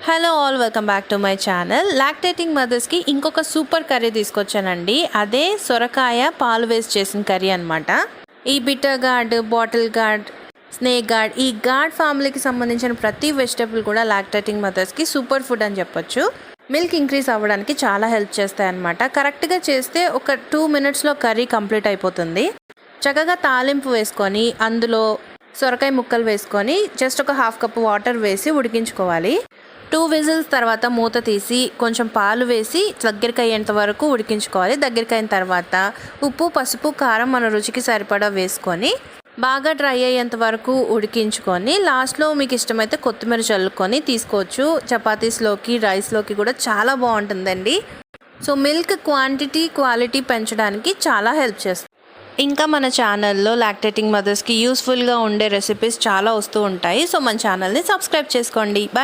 Hello all, welcome back to my channel. Lactating మదర్స్కి ఇంకొక super curry తీసుకొచ్చానండి. అదే సొరకాయ పాలు వేస్ట్ చేసిన కర్రీ అనమాట. ఈ bitter gourd, bottle gourd, snake gourd, ఈ గార్డ్ ఫ్యామిలీకి సంబంధించిన ప్రతి వెజిటేబుల్ కూడా లాక్టేటింగ్ మదర్స్కి సూపర్ ఫుడ్ అని చెప్పొచ్చు. మిల్క్ ఇంక్రీజ్ అవ్వడానికి చాలా హెల్ప్ చేస్తాయి అన్నమాట. కరెక్ట్గా చేస్తే ఒక 2 minutesలో కర్రీ కంప్లీట్ అయిపోతుంది. చక్కగా తాలింపు వేసుకొని అందులో సొరకాయ ముక్కలు వేసుకొని జస్ట్ ఒక 1/2 cup వాటర్ వేసి ఉడికించుకోవాలి. 2 whistles తర్వాత మూత తీసి కొంచెం పాలు వేసి దగ్గరికి అయ్యేంత వరకు ఉడికించుకోవాలి. దగ్గరికి అయిన తర్వాత ఉప్పు, పసుపు, కారం మన రుచికి సరిపడా వేసుకొని బాగా డ్రై అయ్యేంత వరకు ఉడికించుకొని లాస్ట్లో మీకు ఇష్టమైతే కొత్తిమీర చల్లుకొని తీసుకోవచ్చు. చపాతీస్లోకి, రైస్లోకి కూడా చాలా బాగుంటుందండి. సో మిల్క్ క్వాంటిటీ, క్వాలిటీ పెంచడానికి చాలా హెల్ప్ చేస్తుంది. ఇంకా మన ఛానల్లో లాక్టేటింగ్ మదర్స్కి యూస్ఫుల్గా ఉండే రెసిపీస్ చాలా వస్తూ ఉంటాయి. సో మన ఛానల్ని సబ్స్క్రైబ్ చేసుకోండి. బాయ్.